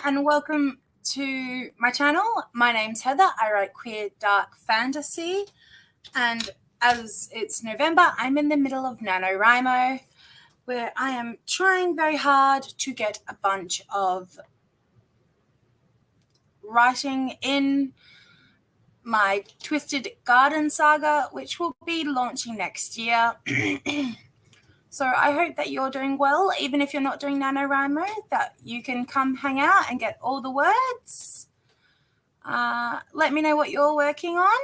and welcome to my channel. My name's Heather. I write queer dark fantasy, and as it's November, I'm in the middle of Nanowrimo, where I am trying very hard to get a bunch of writing in my Twisted Garden saga, which will be launching next year. So I hope that you're doing well, even if you're not doing NaNoWriMo, that you can come hang out and get all the words. Let me know what you're working on.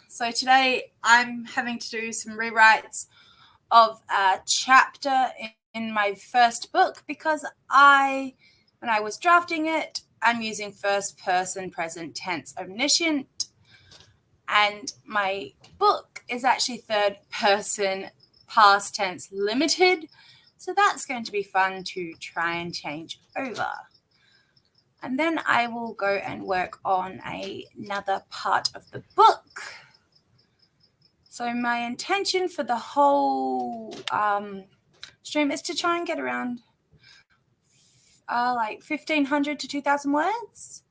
So today I'm having to do some rewrites of a chapter in my first book because when I was drafting it, I'm using first person present tense omniscient, and my book is actually third person past tense limited. So that's going to be fun to try and change over. And then I will go and work on another part of the book. So my intention for the whole stream is to try and get around like 1,500 to 2,000 words.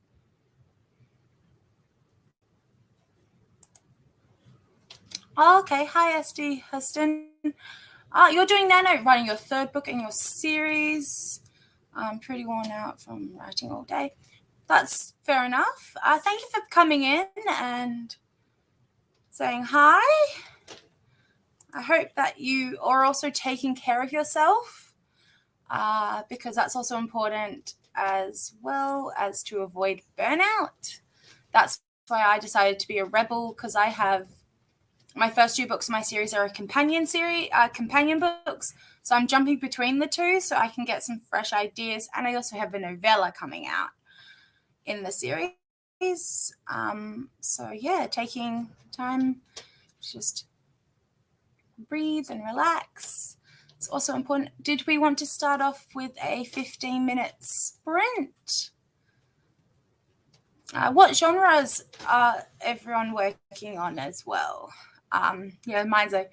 Okay, hi SD Huston. You're doing Nano, writing your third book in your series. I'm pretty worn out from writing all day. That's fair enough. Thank you for coming in and saying hi. I hope that you are also taking care of yourself, because that's also important, as well as to avoid burnout. That's why I decided to be a rebel, because I have my first two books in my series are companion books. So I'm jumping between the two so I can get some fresh ideas. And I also have a novella coming out in the series. So yeah, taking time to just breathe and relax. It's also important. Did we want to start off with a 15-minute sprint? What genres are everyone working on as well? Mine's a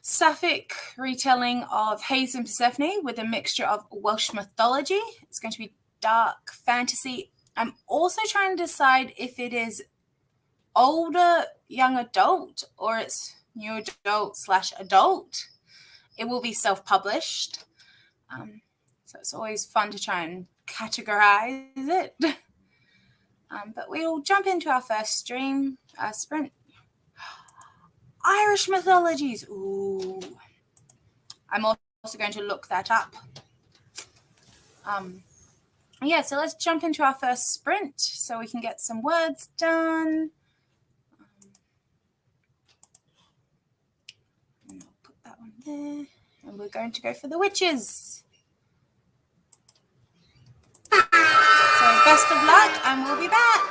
sapphic retelling of Hades and Persephone with a mixture of Welsh mythology. It's going to be dark fantasy. I'm also trying to decide if it is older young adult or it's new adult/adult. It will be self-published. So it's always fun to try and categorize it. But we'll jump into our first sprint. Irish mythologies. Ooh. I'm also going to look that up. So let's jump into our first sprint so we can get some words done. And I'll put that one there. And we're going to go for the witches. So best of luck, and we'll be back.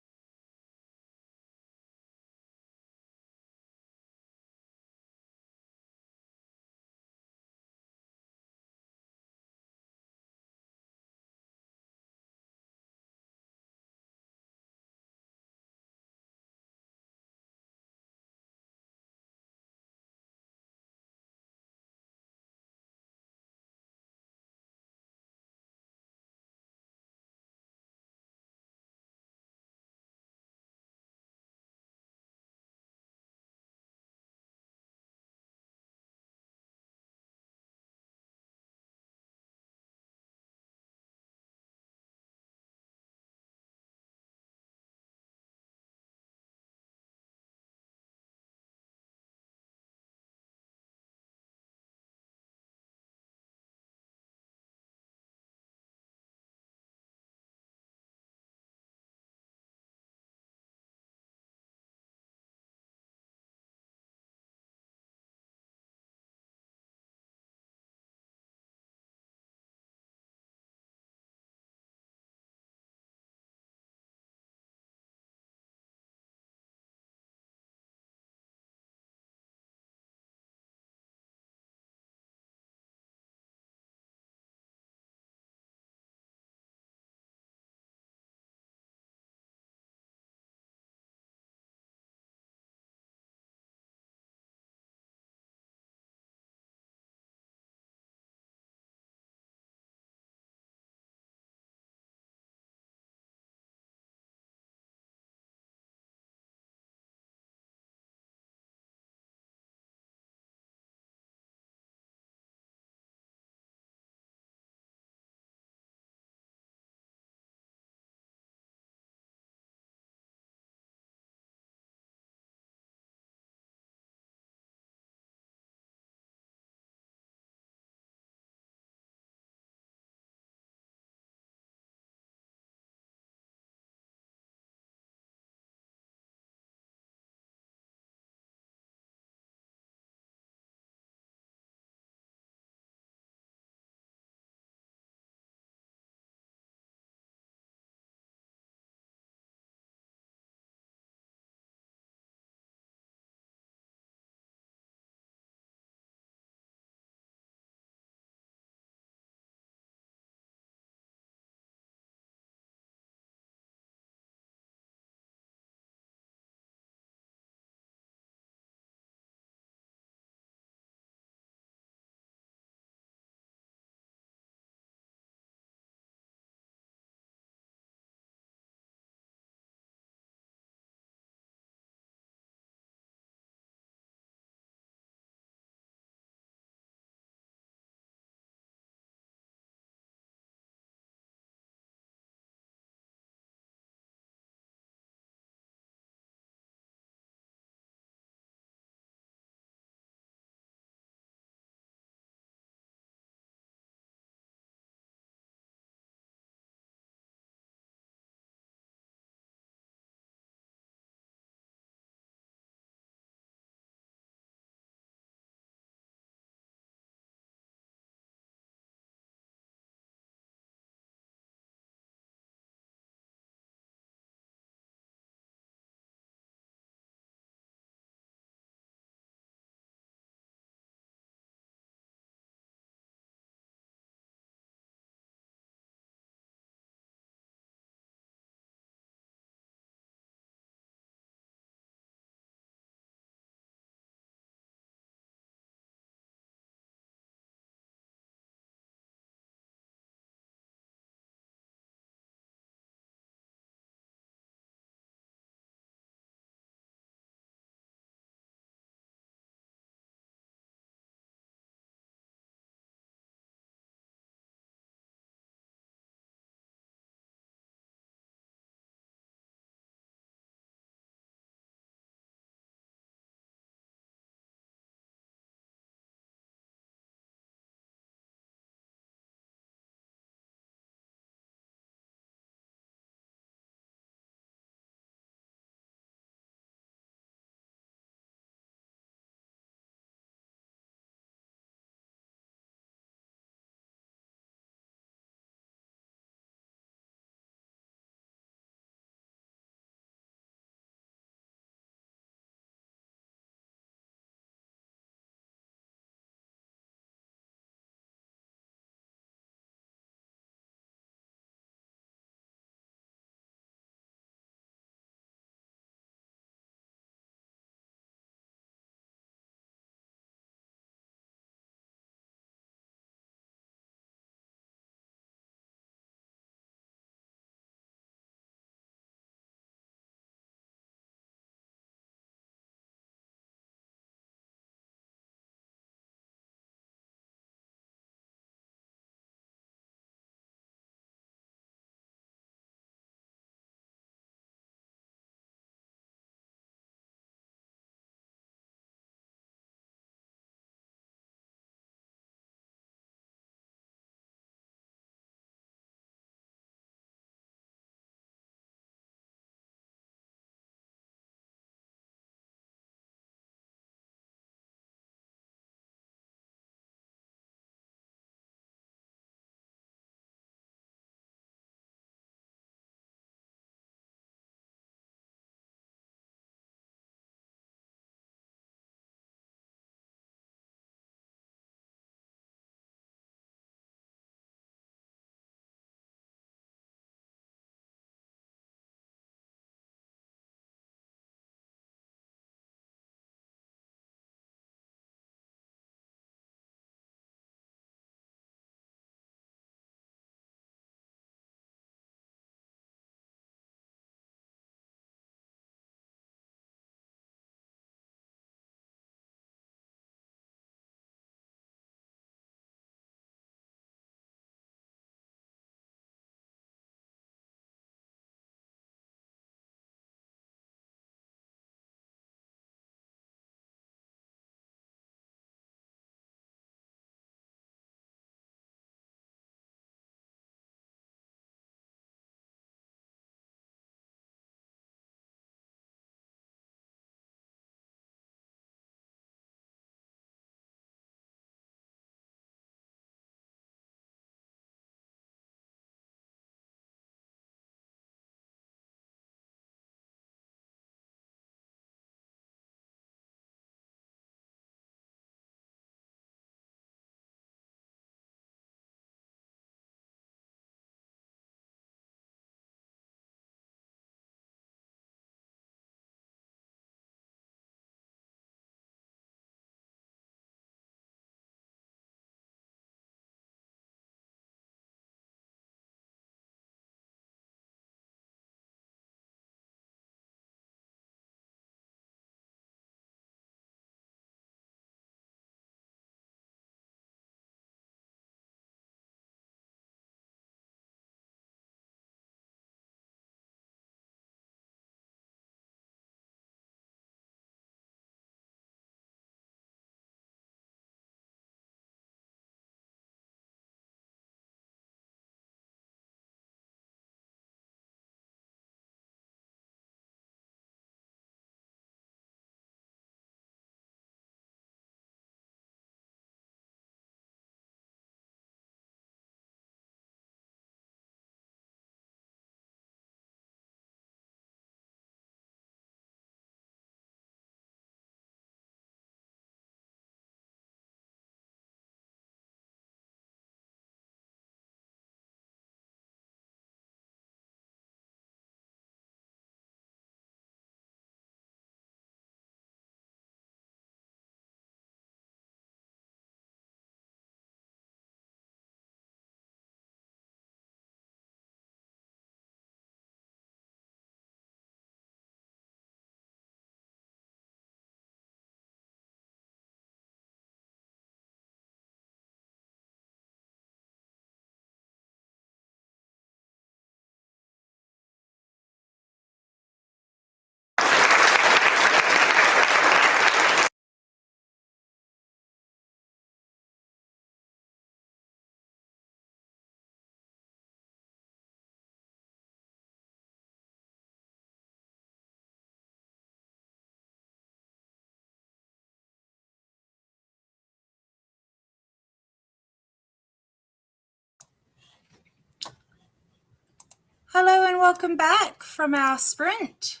Hello and welcome back from our sprint.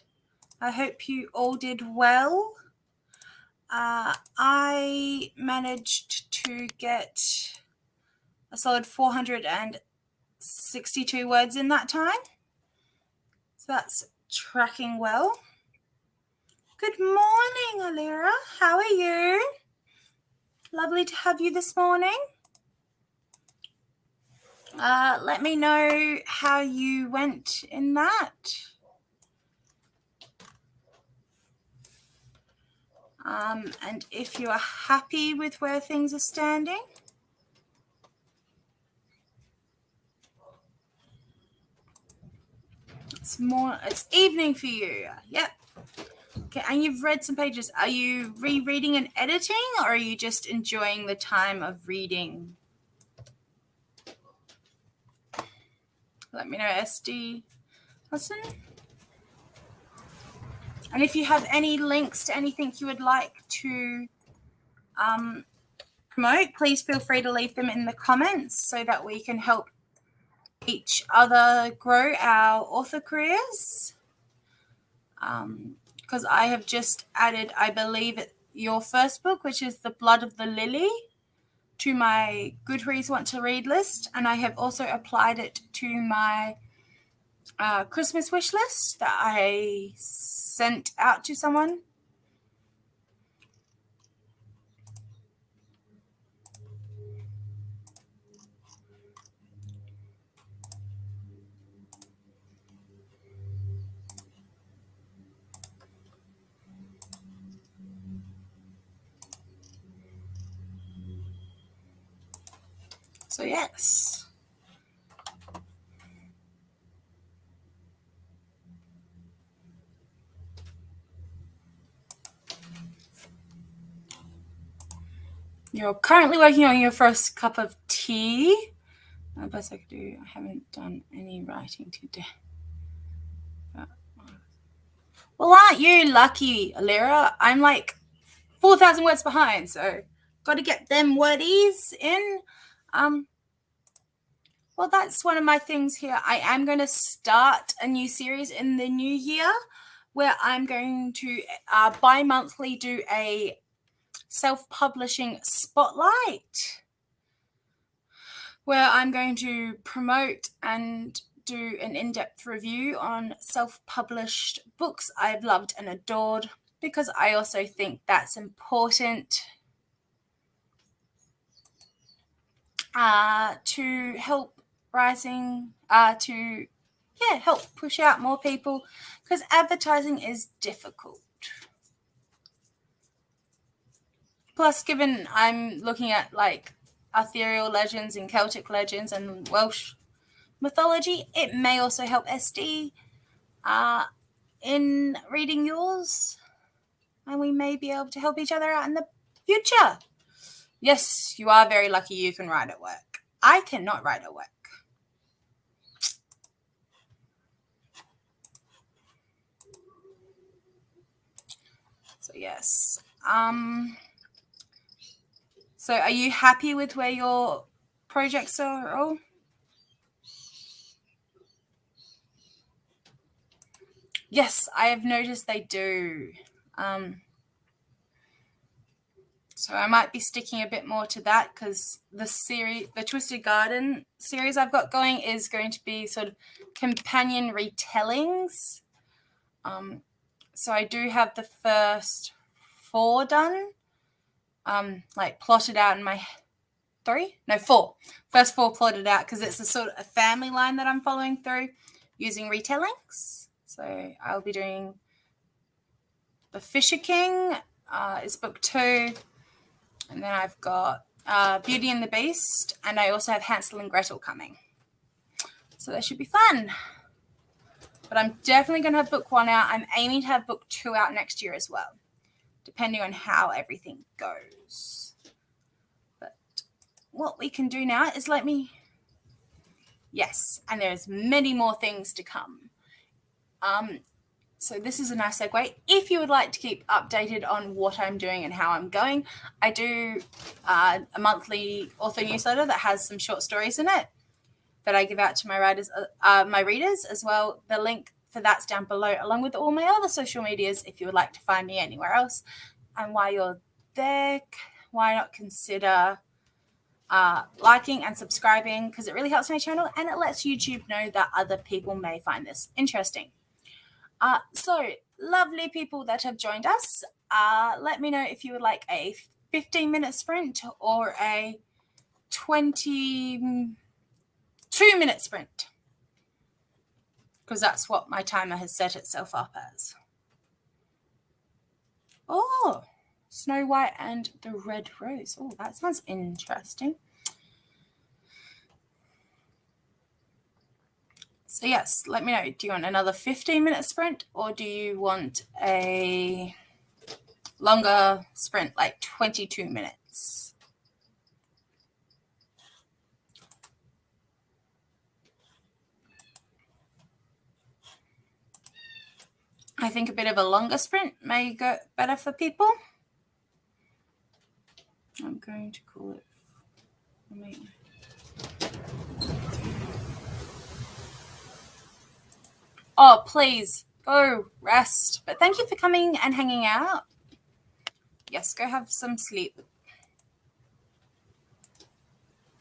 I hope you all did well. I managed to get a solid 462 words in that time. So that's tracking well. Good morning, Alira. How are you? Lovely to have you this morning. Let me know how you went in that. And if you are happy with where things are standing. It's evening for you. Yep. Okay, and you've read some pages. Are you rereading and editing, or are you just enjoying the time of reading? Let me know, SD. Listen. And if you have any links to anything you would like to promote, please feel free to leave them in the comments so that we can help each other grow our author careers. Because I have just added, I believe, your first book, which is The Blood of the Lily, to my Goodreads Want to Read list. And I have also applied it to my Christmas wish list that I sent out to someone. So yes. You're currently working on your first cup of tea. The best I could do. I haven't done any writing today. Well, aren't you lucky, Alira? I'm like 4,000 words behind, so got to get them wordies in. Well, that's one of my things here. I am going to start a new series in the new year where I'm going to bi-monthly do a self-publishing spotlight where I'm going to promote and do an in-depth review on self-published books I've loved and adored, because I also think that's important to help help push out more people, because advertising is difficult. Plus, given I'm looking at like ethereal legends and Celtic legends and Welsh mythology, it may also help SD in reading yours, and we may be able to help each other out in the future. Yes, you are very lucky you can write at work. I cannot write at work. So yes. So are you happy with where your projects are all? Yes, I have noticed they do. So I might be sticking a bit more to that, because the Twisted Garden series I've got going is going to be sort of companion retellings. So I do have the first 4 done, like plotted out in my 4. First 4 plotted out, because it's a sort of a family line that I'm following through using retellings. So I'll be doing The Fisher King is book 2. And then I've got Beauty and the Beast. And I also have Hansel and Gretel coming. So that should be fun. But I'm definitely going to have book 1 out. I'm aiming to have book 2 out next year as well, depending on how everything goes. But what we can do now is yes, and there's many more things to come. So this is a nice segue. If you would like to keep updated on what I'm doing and how I'm going, I do a monthly author newsletter that has some short stories in it. that I give out to my readers as well. The link for that's down below, along with all my other social medias if you would like to find me anywhere else. And while you're there, why not consider liking and subscribing, because it really helps my channel and it lets YouTube know that other people may find this interesting. So lovely people that have joined us, let me know if you would like a 15-minute sprint or a 22-minute sprint, because that's what my timer has set itself up as. Oh, Snow White and the Red Rose. Oh, that sounds interesting. So yes, let me know. Do you want another 15-minute sprint, or do you want a longer sprint, like 22 minutes? I think a bit of a longer sprint may go better for people. I'm going to call it for me. Oh, please go rest. But thank you for coming and hanging out. Yes, go have some sleep.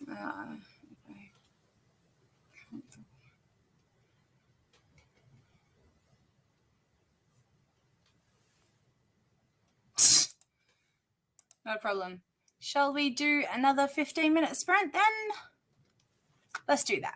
Okay. No problem. Shall we do another 15-minute sprint then? Let's do that.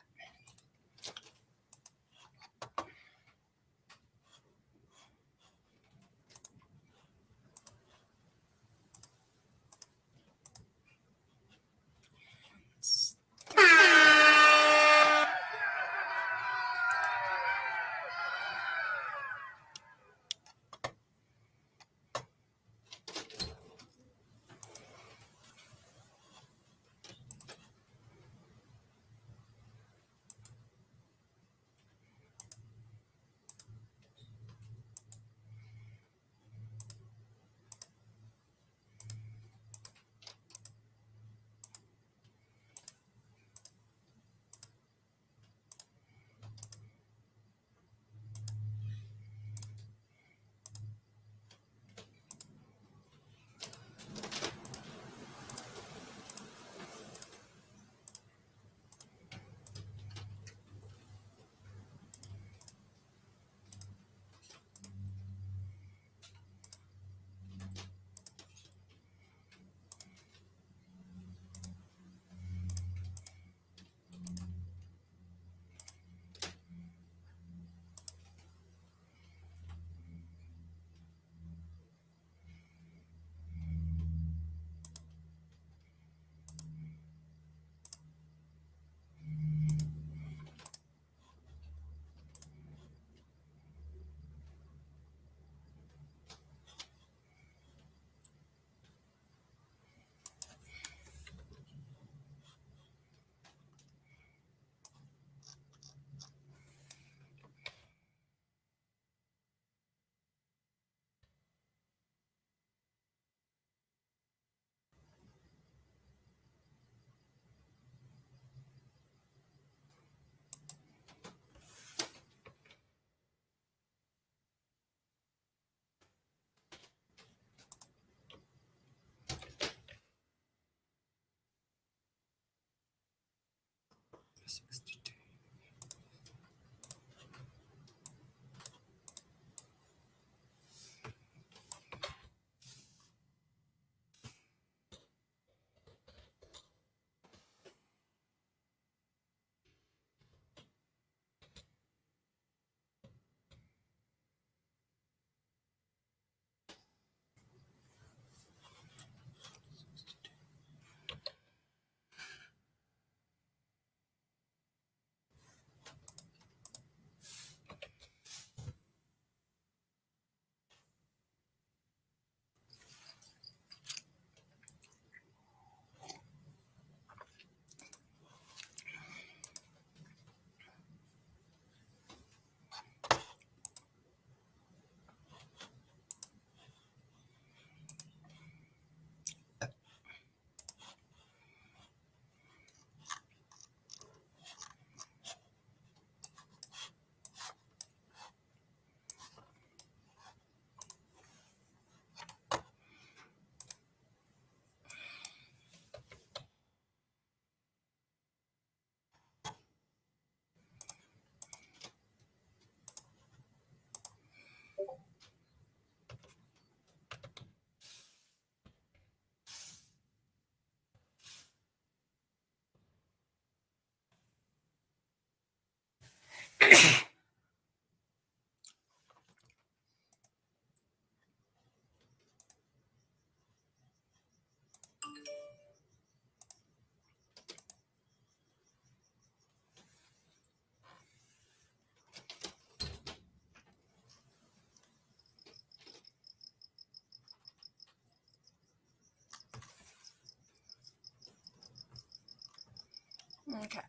Okay.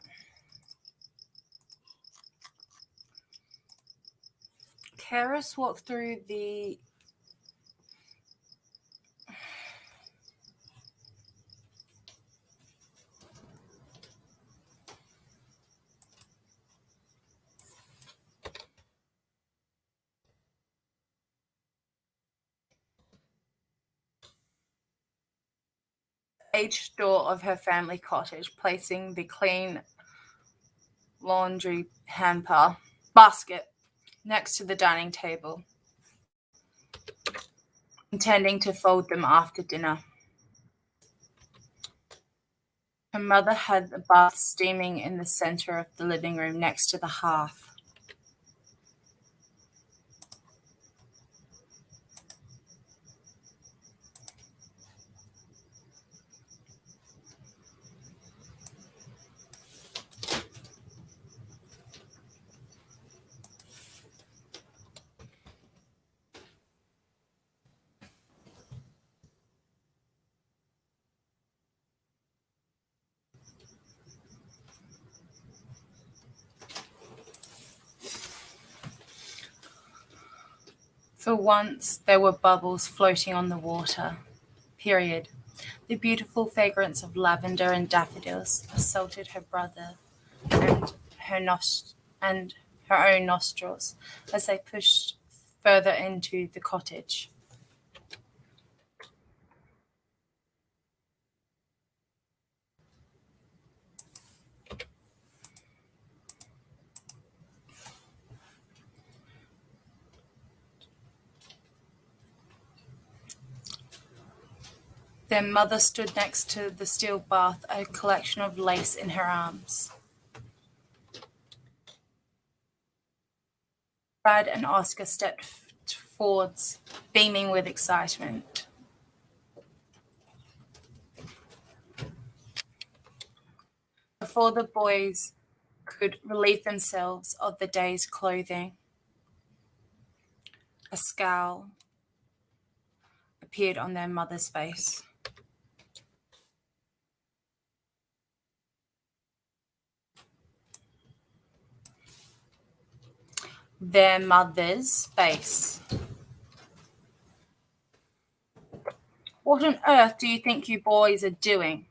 Karis walked through the aged door of her family cottage, placing the clean laundry hamper basket next to the dining table, intending to fold them after dinner. Her mother had the bath steaming in the center of the living room next to the hearth. For once, there were bubbles floating on the water. Period. The beautiful fragrance of lavender and daffodils assaulted her brother and and her own nostrils as they pushed further into the cottage. Their mother stood next to the steel bath, a collection of lace in her arms. Brad and Oscar stepped forwards, beaming with excitement. Before the boys could relieve themselves of the day's clothing, a scowl appeared on their mother's face. Their mother's face. What on earth do you think you boys are doing?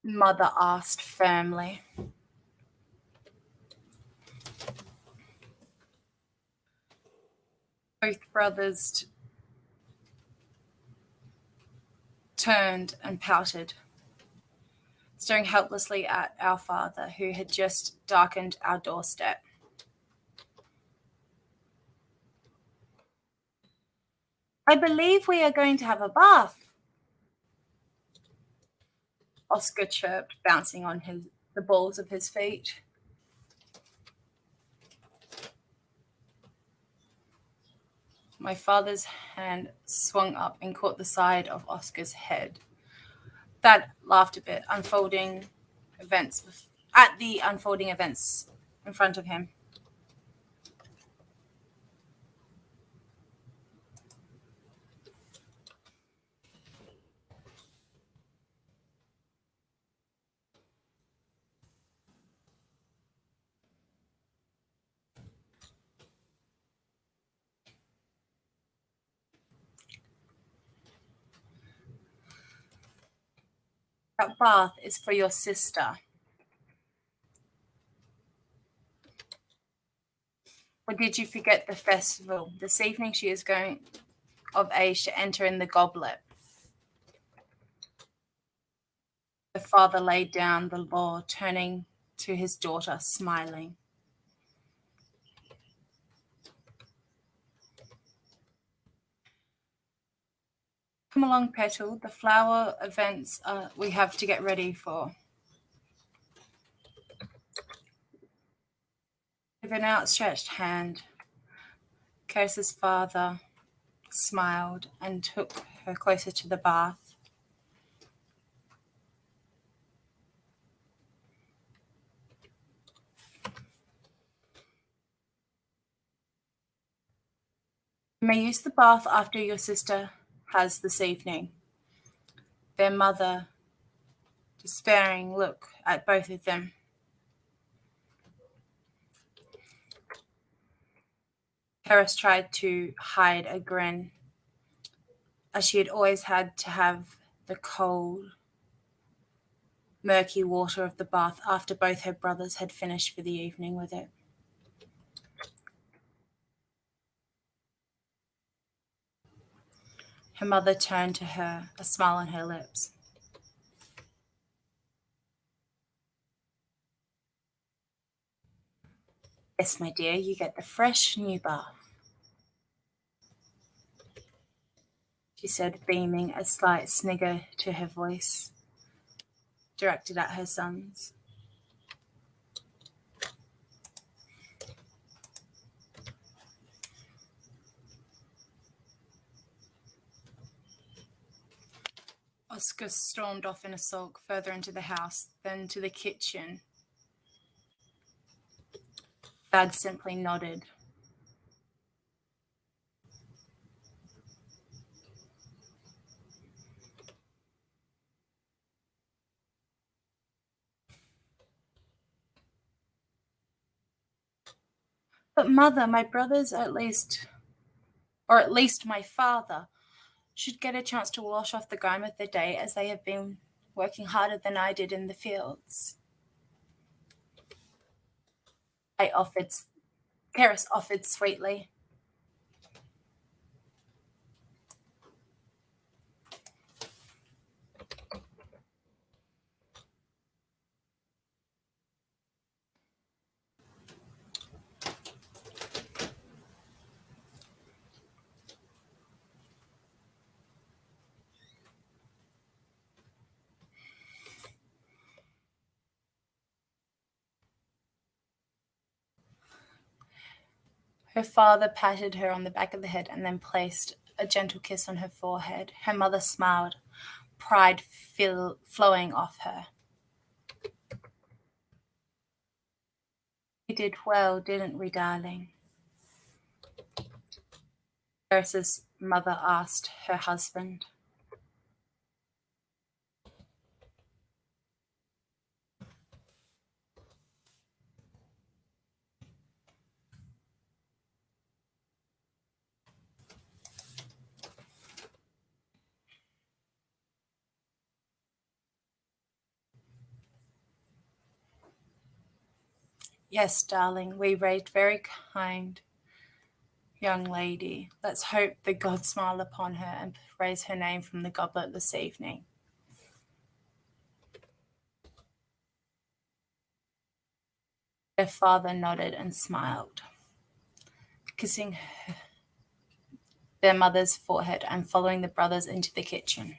Mother asked firmly. Both brothers turned and pouted, staring helplessly at our father, who had just darkened our doorstep. I believe we are going to have a bath, Oscar chirped, bouncing on the balls of his feet. My father's hand swung up and caught the side of Oscar's head. That laughed a bit, at the unfolding events in front of him. That bath is for your sister. Or did you forget the festival? This evening she is going of age to enter in the goblet. The father laid down the law, turning to his daughter, smiling. Come along, Petal. The flower events we have to get ready for. With an outstretched hand, Caris's father smiled and took her closer to the bath. You may use the bath after your sister has this evening. Their mother, despairing look at both of them. Caris tried to hide a grin, as she had always had to have the cold, murky water of the bath after both her brothers had finished for the evening with it. Her mother turned to her, a smile on her lips. Yes, my dear, you get the fresh new bath, she said, beaming, a slight snigger to her voice, directed at her sons. Oscar stormed off in a sulk further into the house, then to the kitchen. Thad simply nodded. But mother, my brothers or at least my father, should get a chance to wash off the grime of the day, as they have been working harder than I did in the fields. Caris offered sweetly. Her father patted her on the back of the head and then placed a gentle kiss on her forehead. Her mother smiled, pride flowing off her. We did well, didn't we, darling? Caris's mother asked her husband. Yes, darling, we raised very kind young lady. Let's hope the gods smile upon her and raise her name from the goblet this evening. Their father nodded and smiled, kissing their mother's forehead and following the brothers into the kitchen.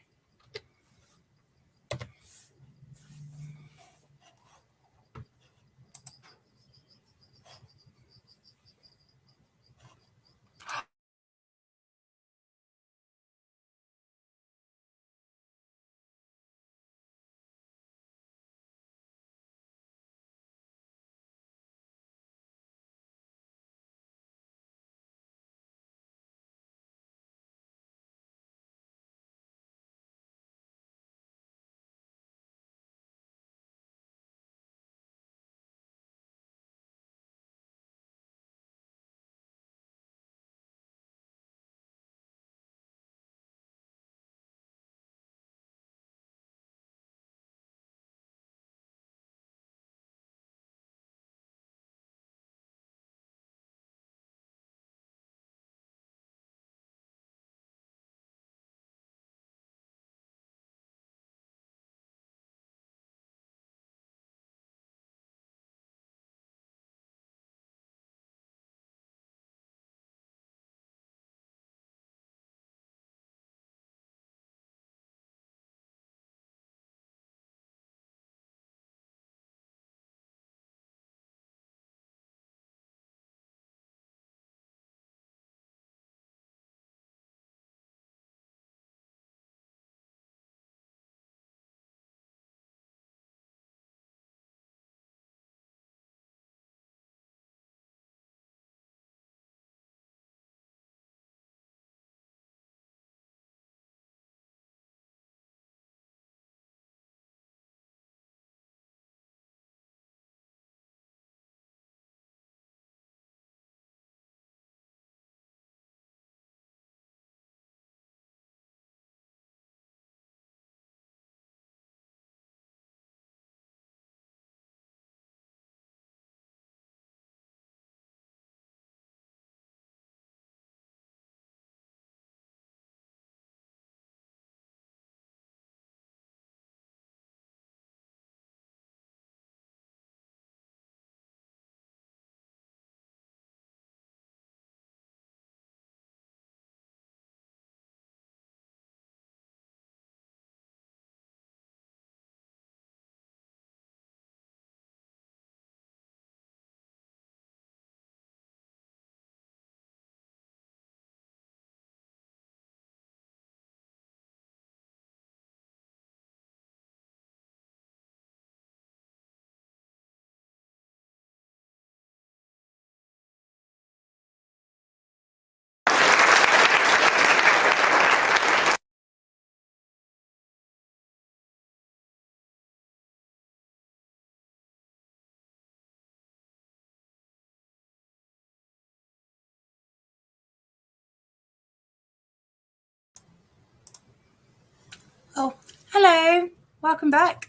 Oh, hello. Welcome back.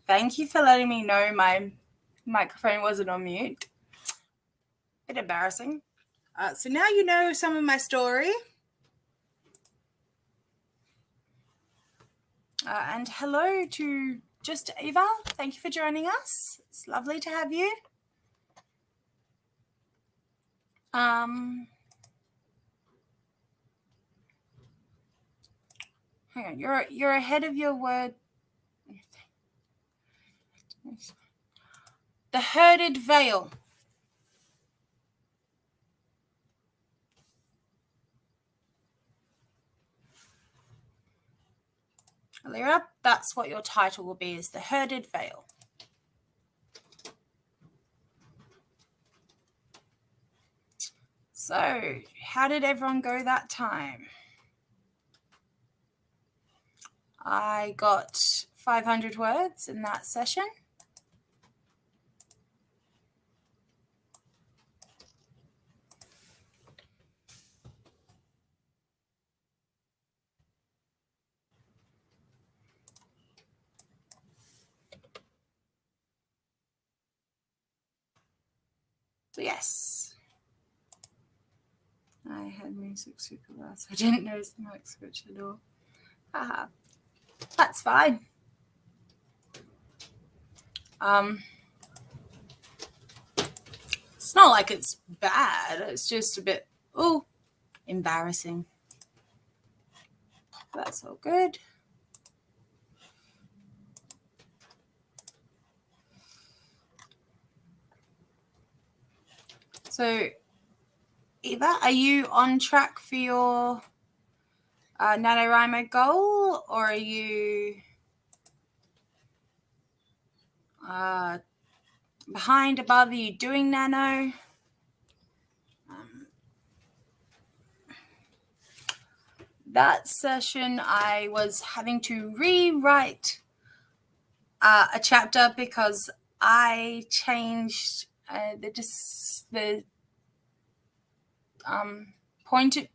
Thank you for letting me know my microphone wasn't on mute. Bit embarrassing. So now you know some of my story. And hello to just Eva. Thank you for joining us. It's lovely to have you. Hang on, you're ahead of your word. The herded veil. Alira, that's what your title will be, is the herded veil. So, how did everyone go that time? I got 500 words in that session. So yes, I had music super loud, so I didn't notice the mic switch at all. Haha, that's fine. It's not like it's bad. It's just a bit, embarrassing. That's all good. So, Eva, are you on track for your NaNoWriMo goal, or are you behind, above? Are you doing nano? That session, I was having to rewrite a chapter because I changed the point.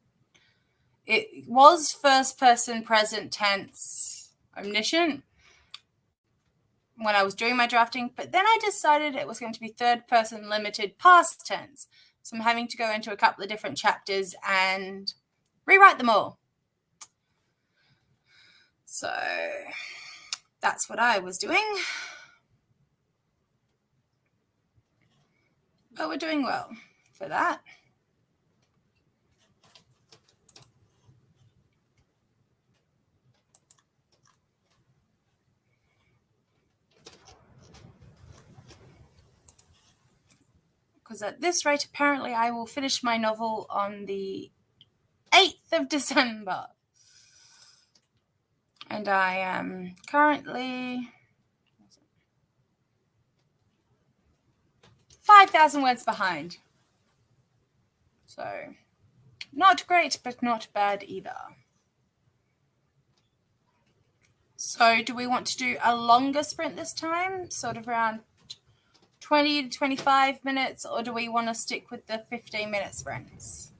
It was first person present tense omniscient when I was doing my drafting, but then I decided it was going to be third person limited past tense. So I'm having to go into a couple of different chapters and rewrite them all. So that's what I was doing. But we're doing well for that. Because at this rate, apparently I will finish my novel on the 8th of December. And I am currently 5,000 words behind. So not great, but not bad either. So do we want to do a longer sprint this time, sort of around 20 to 25 minutes, or do we want to stick with the 15-minute sprints?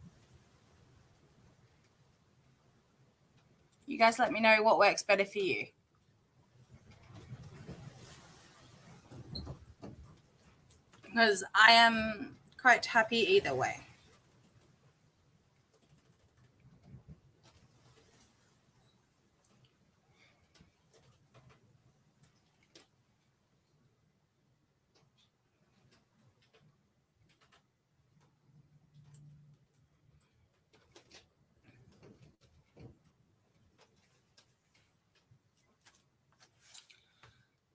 You guys let me know what works better for you. Because I am quite happy either way.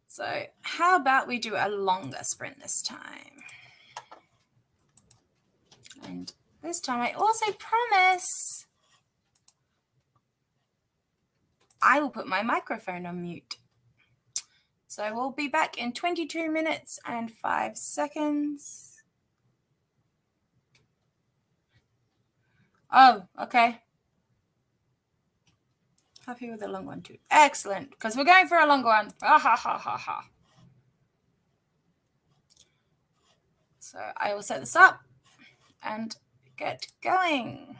So how about we do a longer sprint this time? And this time I also promise I will put my microphone on mute. So we'll be back in 22 minutes and 5 seconds. Oh, okay. Happy with a long one too. Excellent, because we're going for a longer one. Ha ha ha ha ha. So I will set this up and get going.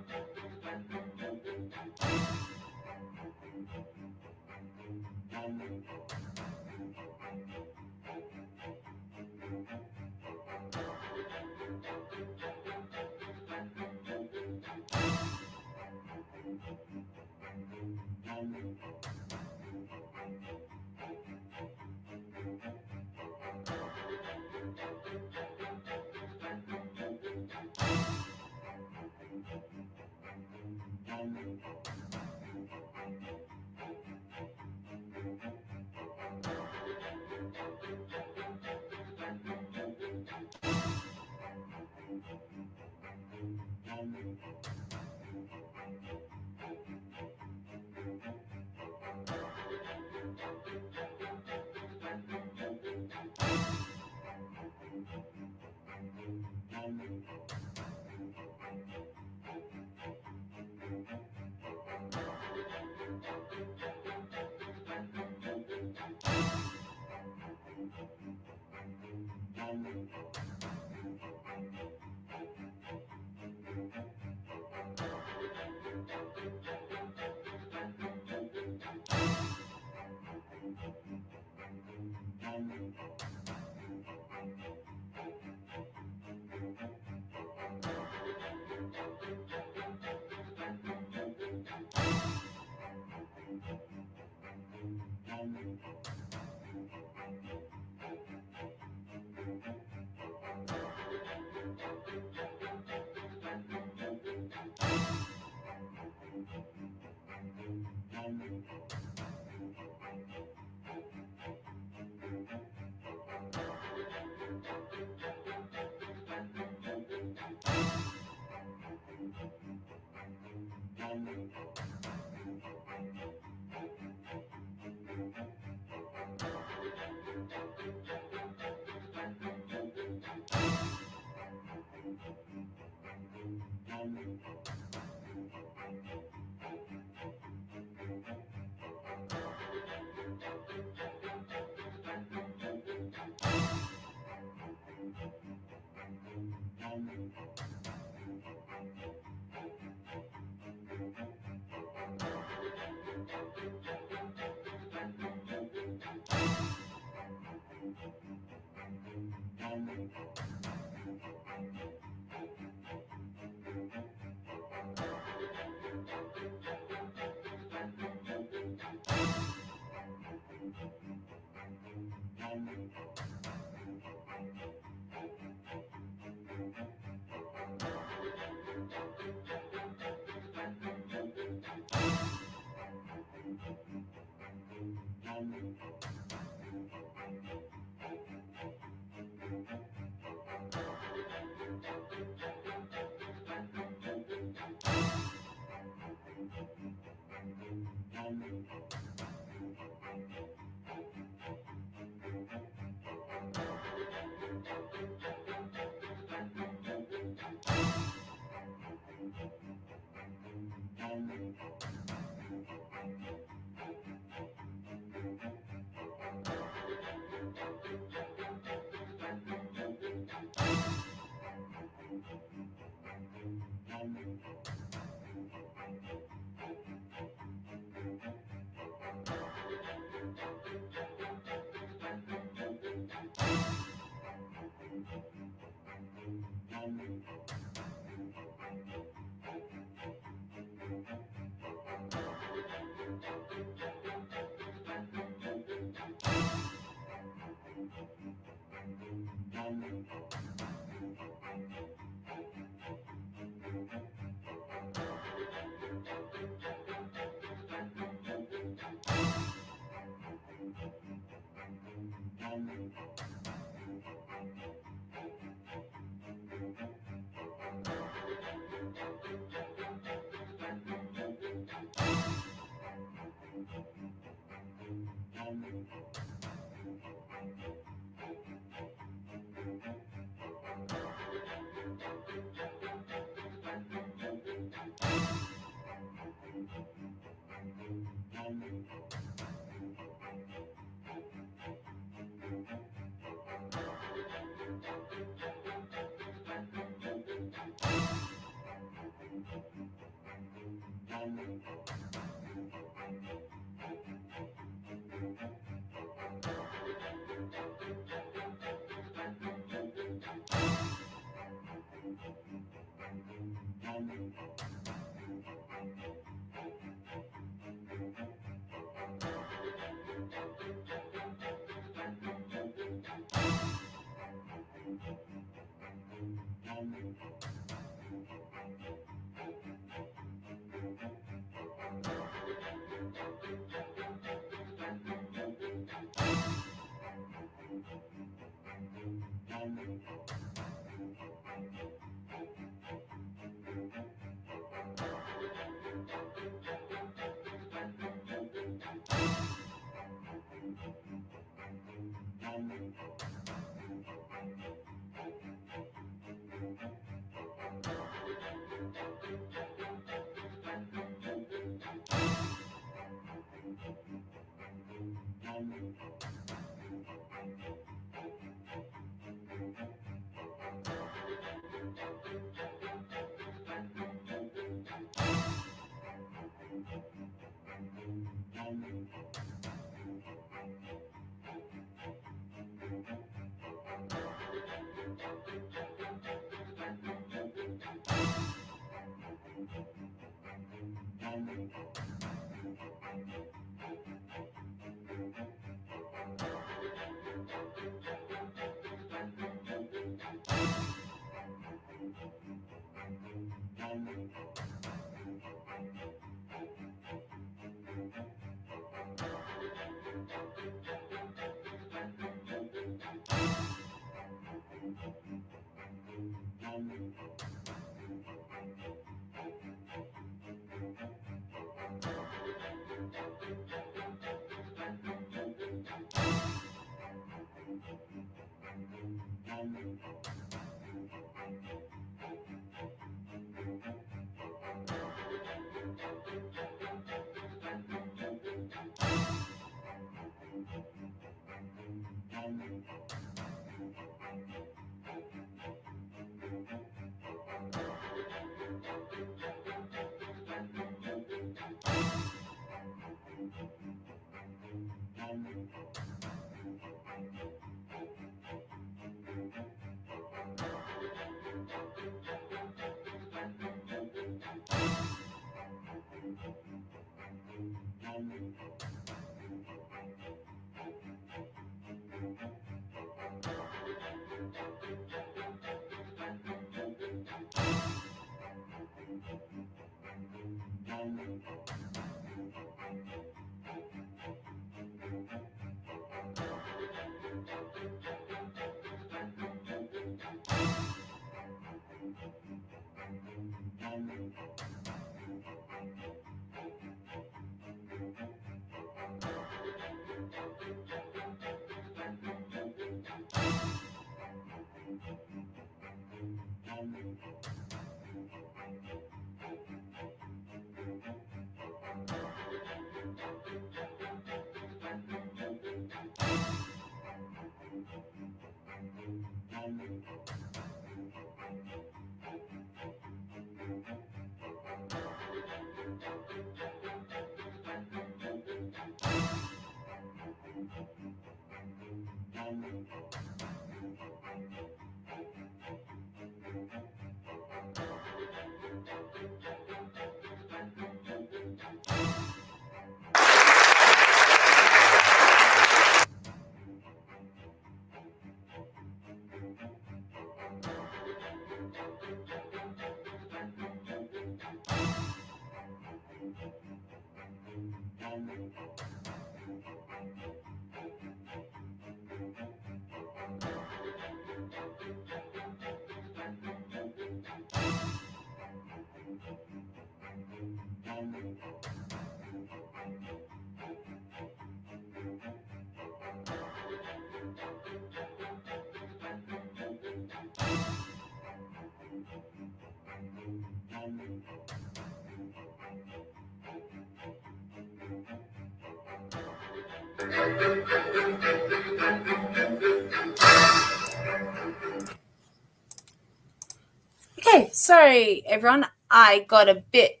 Okay, sorry everyone. I got a bit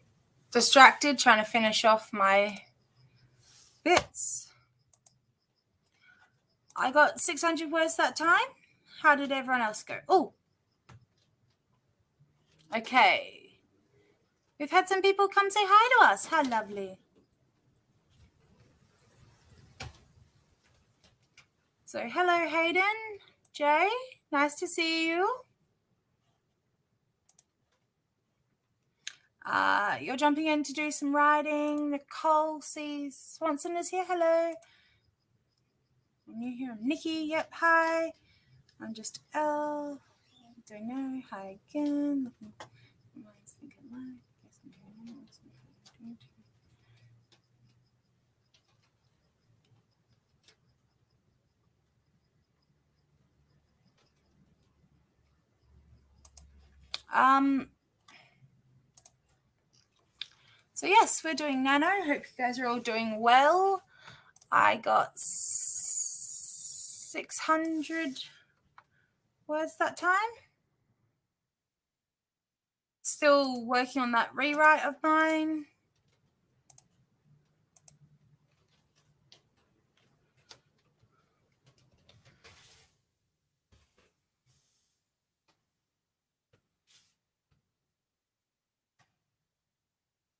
distracted trying to finish off my bits. I got 600 words that time. How did everyone else go? Oh, okay. We've had some people come say hi to us. How lovely. So hello, Hayden. Jay, nice to see you. You're jumping in to do some writing. Nicole C. Swanson is here. Hello. I'm new here. I'm Nikki. Yep. Hi. I'm just Elle. Don't know. Hi again. So yes, we're doing nano. Hope you guys are all doing well. I got 600 words that time. Still working on that rewrite of mine.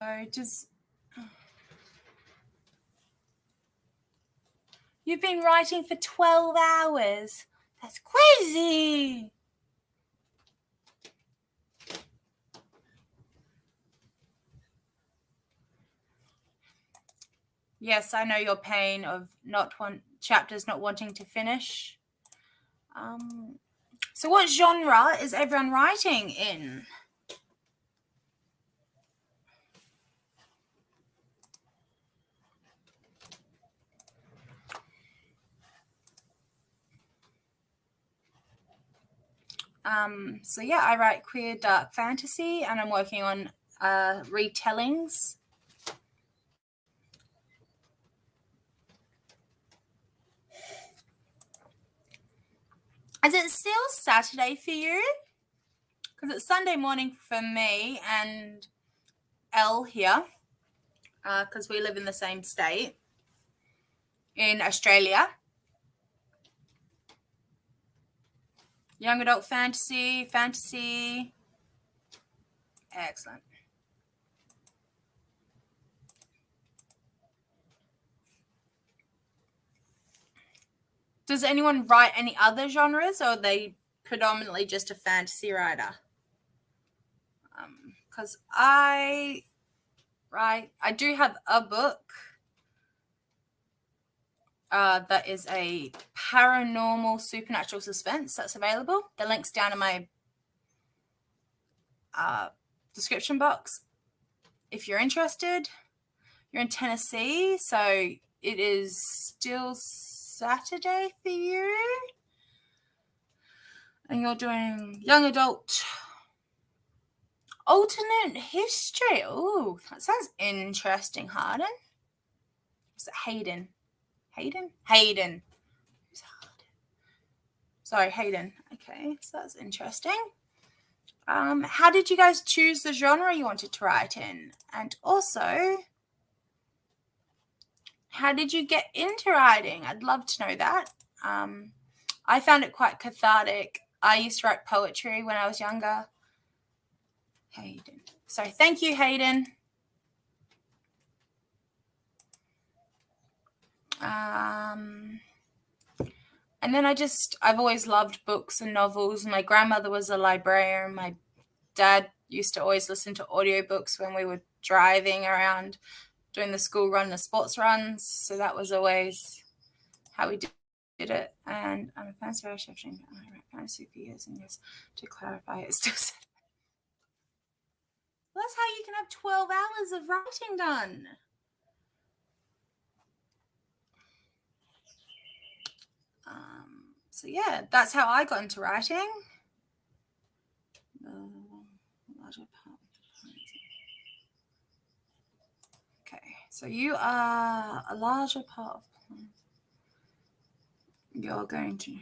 So just you've been writing for 12 hours. That's crazy. Yes, I know your pain of chapters not wanting to finish. So what genre is everyone writing in? So yeah, I write queer dark fantasy and I'm working on retellings. Is it still Saturday for you? Because it's Sunday morning for me and Elle here, because we live in the same state in Australia. Young adult fantasy. Excellent. Does anyone write any other genres, or are they predominantly just a fantasy writer? Because I do have a book that is a paranormal supernatural suspense that's available. The link's down in my description box. If you're interested, you're in Tennessee, so it is still Saturday for you. And you're doing young adult alternate history. Oh, that sounds interesting, Harden. Is it Hayden? Hayden? Who's Harden? Sorry, Hayden. Okay, so that's interesting. How did you guys choose the genre you wanted to write in? And also, how did you get into writing? I'd love to know that. I found it quite cathartic. I used to write poetry when I was younger. Hayden. So thank you, Hayden. And then I've always loved books and novels. My grandmother was a librarian. My dad used to always listen to audiobooks when we were driving around doing the school run, the sports runs. So that was always how we did it. And I'm a fantasy writer. I write fantasy for years and years. To clarify, it still said. Well, that's how you can have 12 hours of writing done. So yeah, that's how I got into writing. Okay, so you are a larger part of you're going to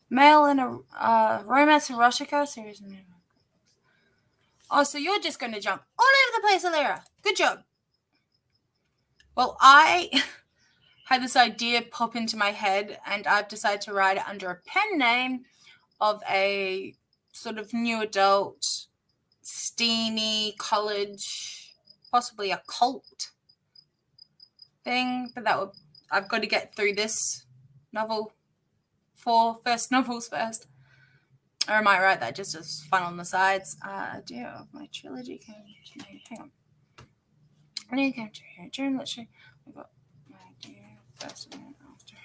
mail in a romance erotica series. Oh, so you're just going to jump all over the place, Alira. Good job. Well, I had this idea pop into my head, and I've decided to write it under a pen name of a sort of new adult steamy college, possibly a cult thing, but I've got to get through this novel, 4 first novels first. Or I might write that just as fun on the sides. Idea of my trilogy came to me. Hang on. I need to go to here. During literally, I got my idea first and then after.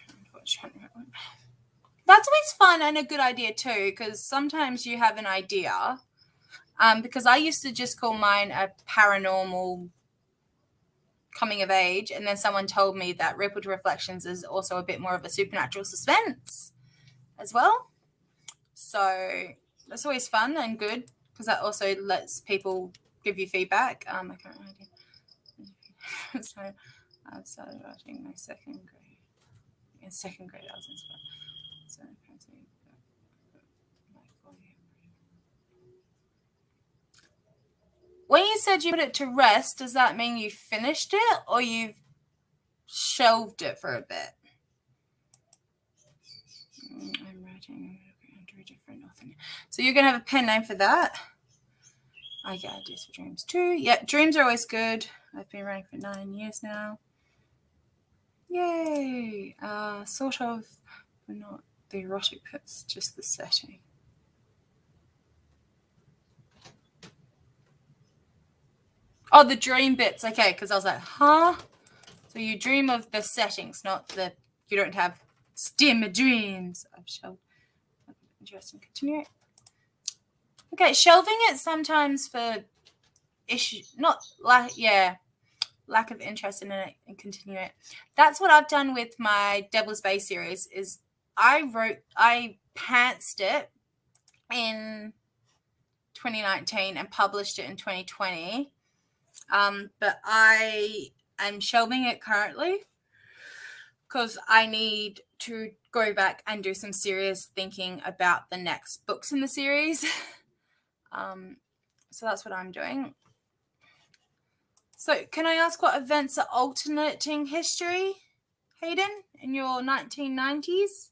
That's always fun and a good idea too, because sometimes you have an idea. Because I used to just call mine a paranormal coming of age, and then someone told me that Rippled Reflections is also a bit more of a supernatural suspense as well. So that's always fun and good, because that also lets people give you feedback. I can't remember. So I've started writing my second grade. In second grade, I was inspired. So when you said you put it to rest, does that mean you finished it or you've shelved it for a bit? I'm writing under a different author. So you're going to have a pen name for that. I get ideas for dreams too. Yeah, dreams are always good. I've been writing for 9 years now. Yay! Sort of, but not the erotic bits, just the setting. Oh, the dream bits. Okay, because I was like, huh? So you dream of the settings, not the, you don't have stim dreams. I've shelved. Interesting. Continue it. Okay, shelving it sometimes for issue, not like, yeah, lack of interest in it and continue it. That's what I've done with my Devil's Bay series is I pantsed it in 2019 and published it in 2020. But I am shelving it currently because I need to go back and do some serious thinking about the next books in the series. So that's what I'm doing. So can I ask what events are alternating history, Hayden, in your 1990s?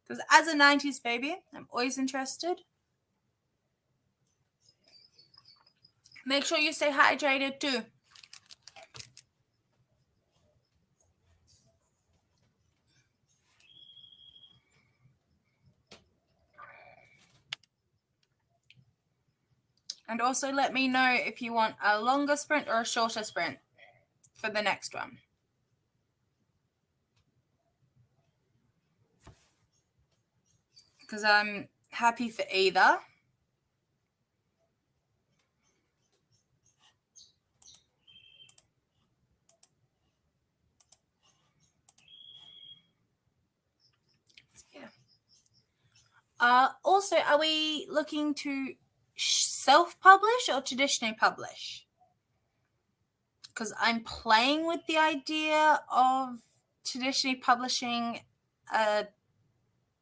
Because as a 90s baby, I'm always interested. Make sure you stay hydrated too. And also let me know if you want a longer sprint or a shorter sprint for the next one. Because I'm happy for either. Yeah. Also, are we looking to self-publish or traditionally publish? Because I'm playing with the idea of traditionally publishing a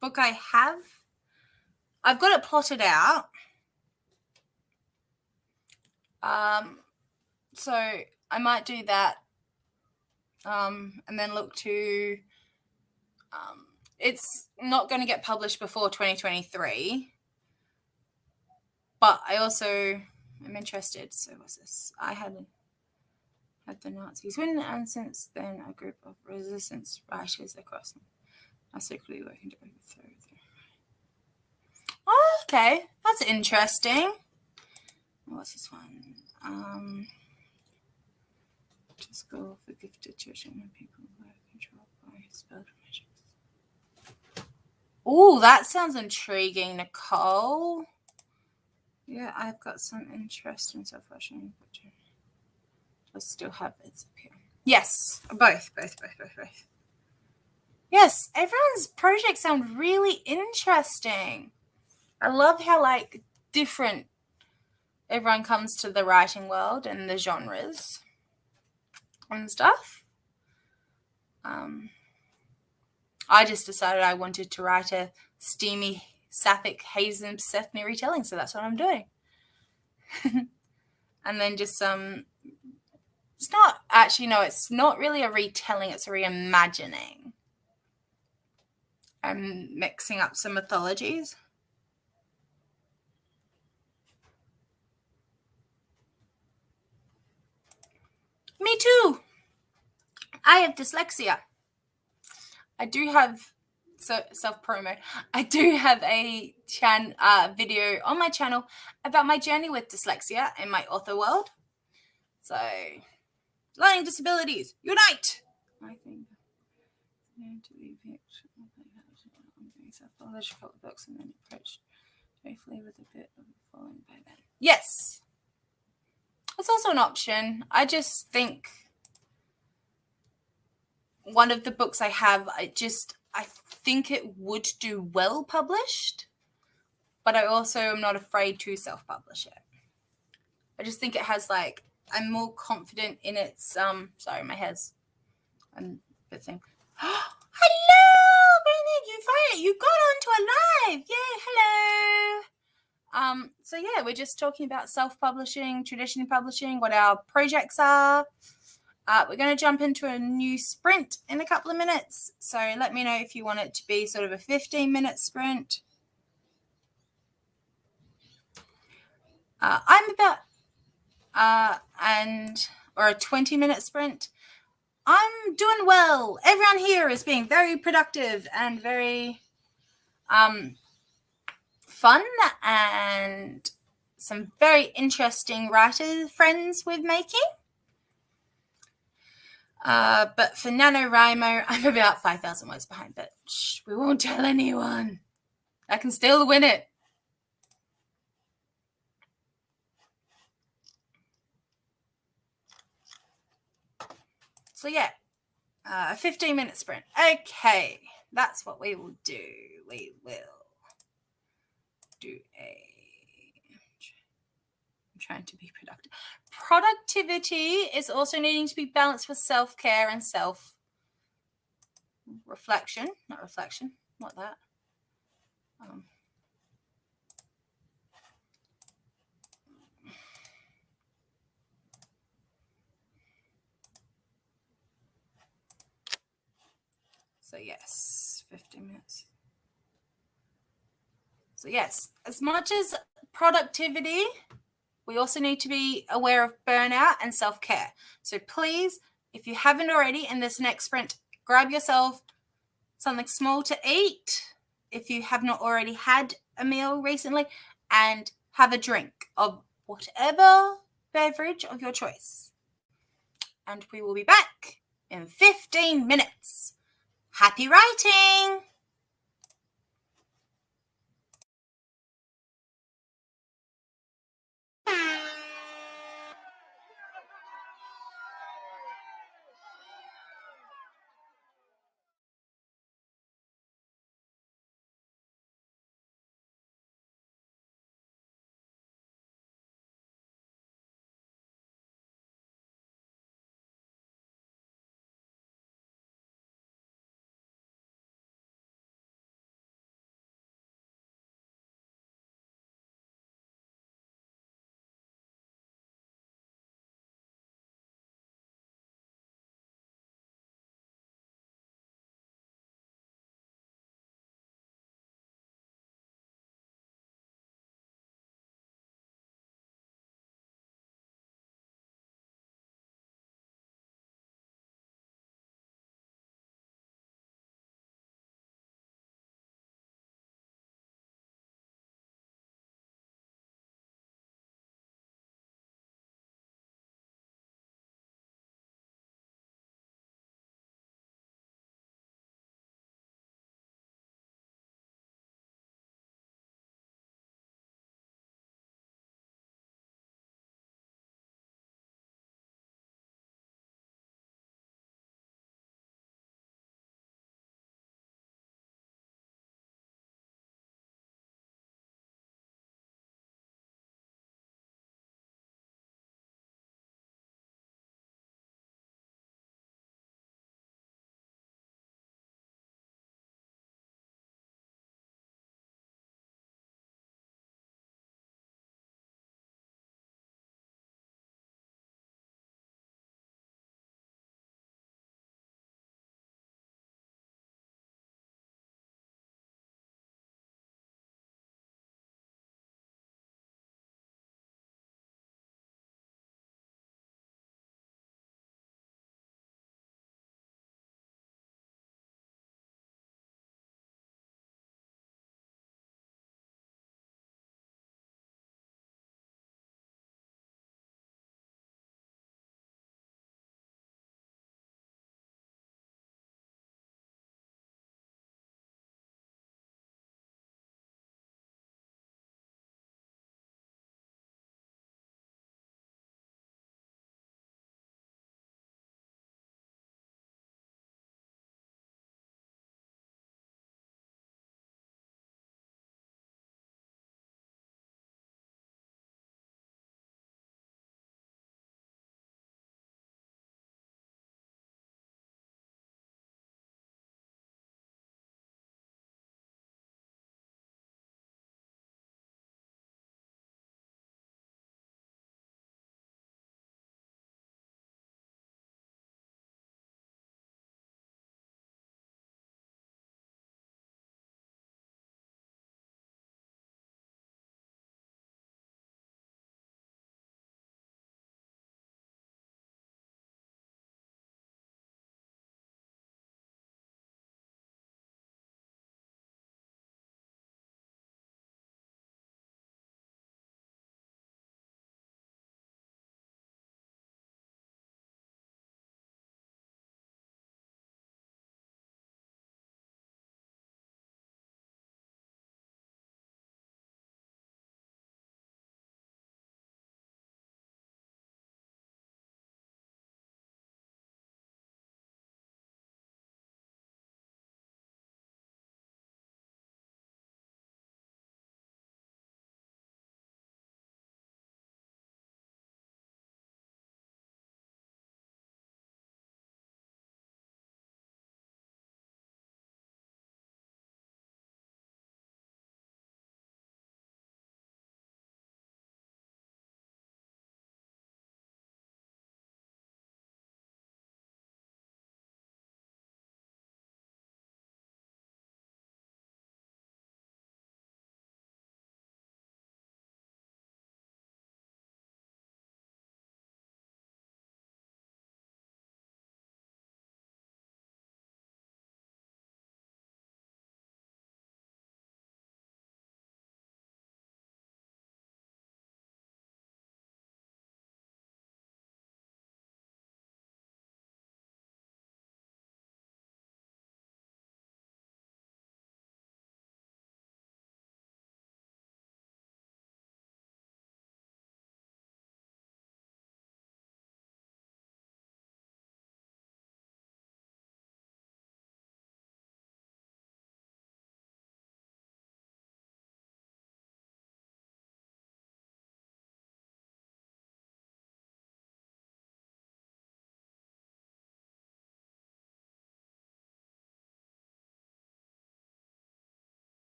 book I have. I've got it plotted out. So I might do that. And then look to... it's not going to get published before 2023. But I also am interested. So what's this? I had the Nazis win, and since then a group of resistance writers across them are secretly working to overthrow them. Oh, okay, that's interesting. What's this one? Just go for gifted children when people were controlled by spelled magic. Oh, that sounds intriguing, Nicole. Yeah, I've got some interest in self-washing. I still have its appeal. Yes, both. Yes, everyone's projects sound really interesting. I love how different everyone comes to the writing world and the genres and stuff. I just decided I wanted to write a steamy sapphic Hades and Persephone retelling, so that's what I'm doing. And then just it's not really a retelling, it's a reimagining. I'm mixing up some mythologies. I have dyslexia. I do have, so self-promo, I do have a video on my channel about my journey with dyslexia in my author world. So, learning disabilities, unite! I think self-published a couple of books and then approached briefly with a bit of a following by then. Yes, it's also an option. I just think one of the books I have, I think it would do well published, but I also am not afraid to self-publish it. I just think it has like, I'm more confident in its, sorry, my hair's, I'm bit thing. Hello, Brendan, you got onto a live. Yay, hello. So yeah, we're just talking about self-publishing, traditional publishing, what our projects are. We're going to jump into a new sprint in a couple of minutes. So let me know if you want it to be sort of a 15-minute sprint. I'm about, or a 20-minute sprint. I'm doing well. Everyone here is being very productive and very fun, and some very interesting writer friends we're making. But for NaNoWriMo, I'm about 5,000 words behind, but we won't tell anyone. I can still win it. So yeah, a 15-minute sprint. Okay, that's what we will do. We will do I'm trying to be productive. Productivity is also needing to be balanced with self-care and self-reflection. Not reflection, not that. So yes, 15 minutes. So yes, as much as productivity, we also need to be aware of burnout and self-care. So please, if you haven't already in this next sprint, grab yourself something small to eat if you have not already had a meal recently, and have a drink of whatever beverage of your choice. And we will be back in 15 minutes. Happy writing!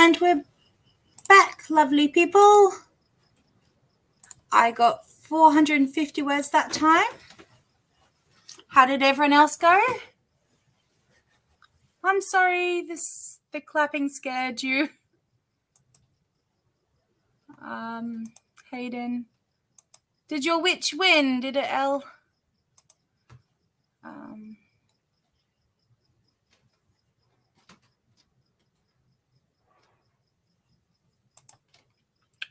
And we're back, lovely people. I got 450 words that time. How did everyone else go? I'm sorry, the clapping scared you. Hayden. Did your witch win? Did it, Elle?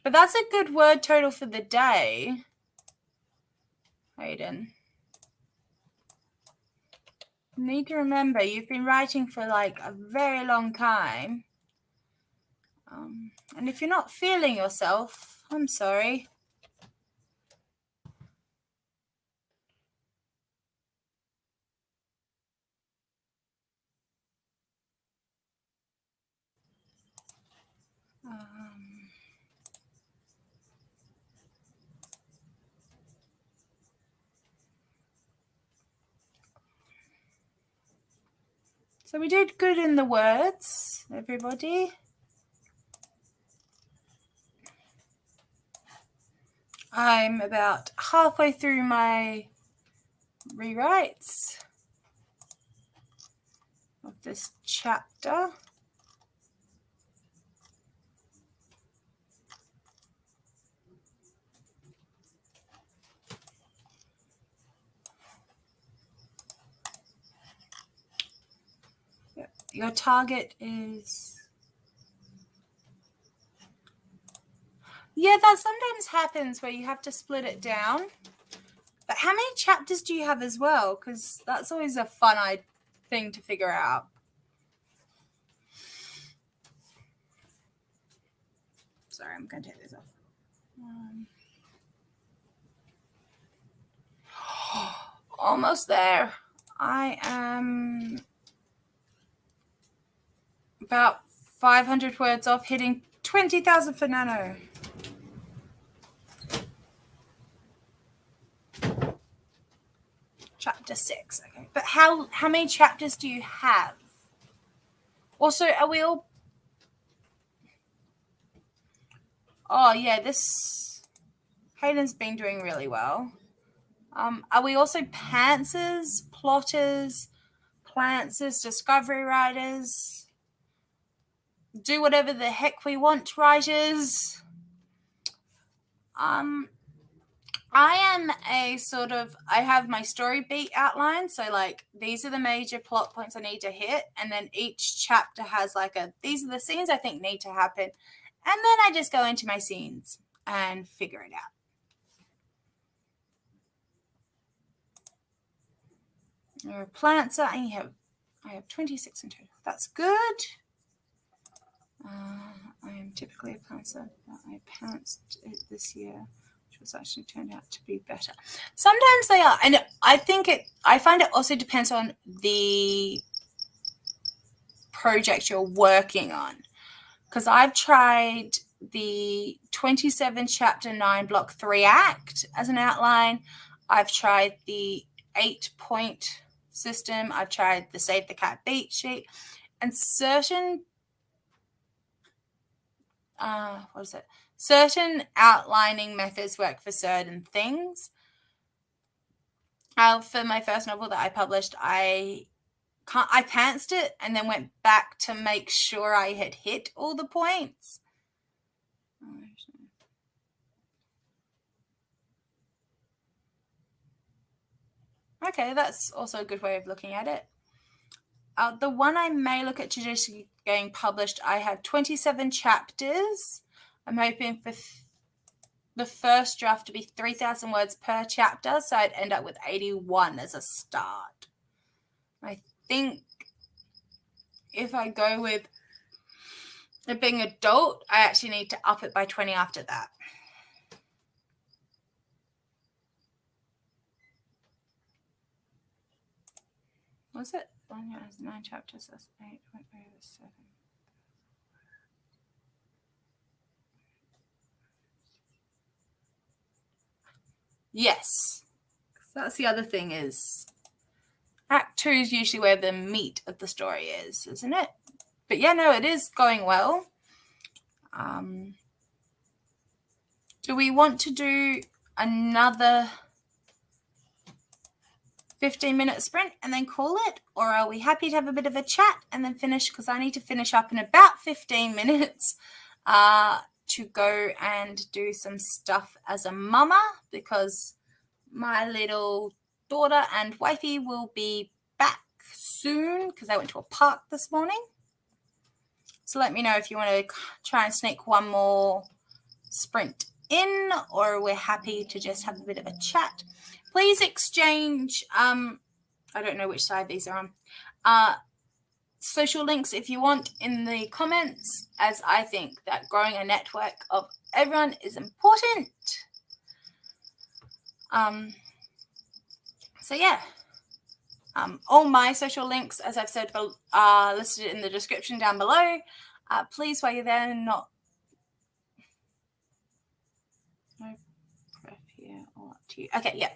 But that's a good word total for the day, Hayden. You need to remember, you've been writing for like a very long time. And if you're not feeling yourself, I'm sorry. So we did good in the words, everybody. I'm about halfway through my rewrites of this chapter. Yep. Your target is... Yeah, that sometimes happens where you have to split it down. But how many chapters do you have as well? Because that's always a fun thing to figure out. Sorry, I'm going to take this off. Almost there. I am about 500 words off hitting 20,000 for Nano. Chapter 6. Okay. But how many chapters do you have? Also, are we all... Oh, yeah, this... Hayden's been doing really well. Are we also pantsers, plotters, plantsers, discovery writers? Do whatever the heck we want writers? I am a sort of, I have my story beat outline. So like, these are the major plot points I need to hit. And then each chapter has like these are the scenes I think need to happen. And then I just go into my scenes and figure it out. You're a planter and I have 26 in total. That's good. I am typically a planter, but I pantsed it this year, which was actually turned out to be better. Sometimes they are, and I find it also depends on the project you're working on. Because I've tried the 27 chapter 9 block 3 act as an outline. I've tried the 8-point system. I've tried the Save the Cat beat sheet, and certain certain outlining methods work for certain things. For my first novel that I published, I pantsed it and then went back to make sure I had hit all the points. Okay, that's also a good way of looking at it. The one I may look at traditionally getting published, I have 27 chapters. I'm hoping for the first draft to be 3,000 words per chapter, so I'd end up with 81 as a start. I think if I go with it being adult, I actually need to up it by 20 after that. Was it? 9 chapters, that's 8, 7. Yes. That's the other thing is Act 2 is usually where the meat of the story is, isn't it? But yeah, no, it is going well. Do we want to do another 15-minute sprint and then call it? Or are we happy to have a bit of a chat and then finish? Because I need to finish up in about 15 minutes to go and do some stuff as a mama, because my little daughter and wifey will be back soon because they went to a park this morning. So let me know if you want to try and sneak one more sprint in, or we're happy to just have a bit of a chat. Please exchange, I don't know which side these are on, social links if you want in the comments, as I think that growing a network of everyone is important. So yeah, all my social links, as I've said, are listed in the description down below. Please, while you're there, not okay, yeah.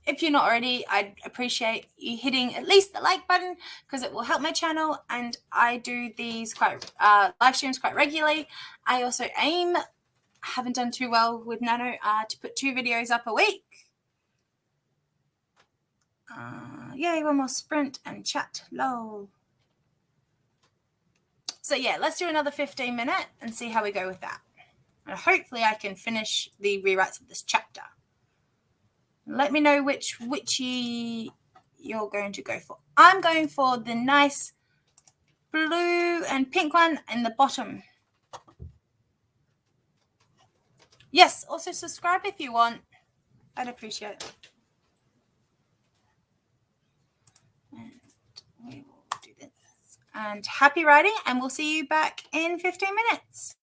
If you're not already, I'd appreciate you hitting at least the like button, because it will help my channel, and I do these live streams quite regularly. I also haven't done too well with Nano, to put 2 videos up a week. Yay, one more sprint and chat, lol. So yeah, let's do another 15-minute and see how we go with that. And hopefully I can finish the rewrites of this chapter. Let me know which witchy you're going to go for. I'm going for the nice blue and pink one in the bottom. Yes, also subscribe if you want. I'd appreciate it. And we will do this. And happy writing, and we'll see you back in 15 minutes.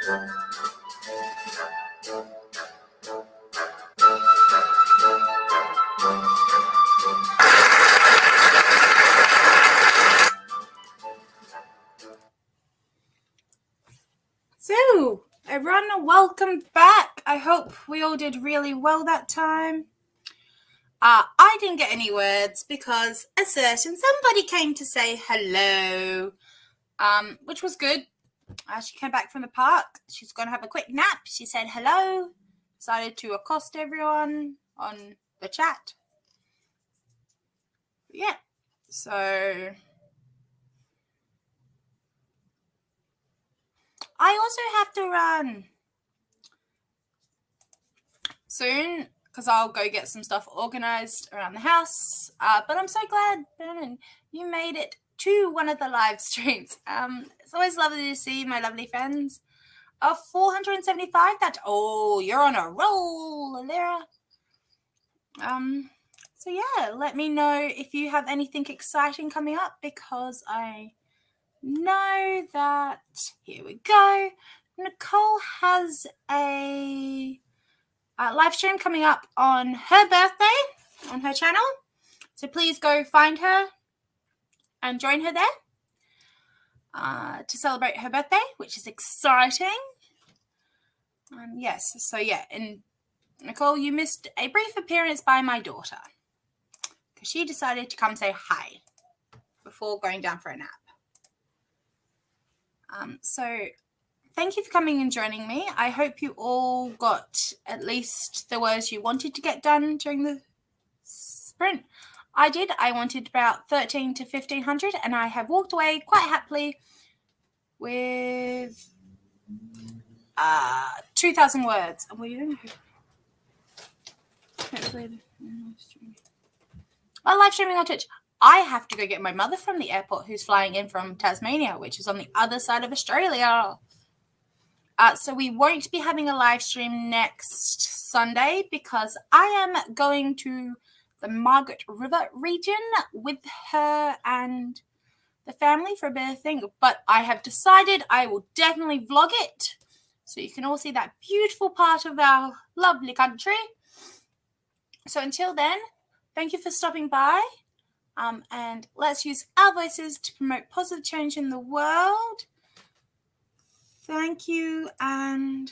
So, everyone, welcome back. I hope we all did really well that time. I didn't get any words because a certain somebody came to say hello, which was good. She came back from the park. She's going to have a quick nap. She said hello, decided to accost everyone on the chat. Yeah, so I also have to run soon because I'll go get some stuff organized around the house. But I'm so glad, Brennan, you made it to one of the live streams. It's always lovely to see my lovely friends. 475. You're on a roll, Alira. So yeah, let me know if you have anything exciting coming up because I know that. Here we go. Nicole has a live stream coming up on her birthday on her channel. So please go find her and join her there to celebrate her birthday, which is exciting. Yes, so yeah, and Nicole, you missed a brief appearance by my daughter because she decided to come say hi before going down for a nap. So thank you for coming and joining me. I hope you all got at least the words you wanted to get done during the sprint. I did. I wanted about 13 to 1500 and I have walked away quite happily with 2,000 words. Live streaming on Twitch. I have to go get my mother from the airport who's flying in from Tasmania, which is on the other side of Australia. So we won't be having a live stream next Sunday because I am going to the Margaret River region with her and the family for a bit of thing. But I have decided I will definitely vlog it so you can all see that beautiful part of our lovely country. So until then, thank you for stopping by. And let's use our voices to promote positive change in the world. Thank you and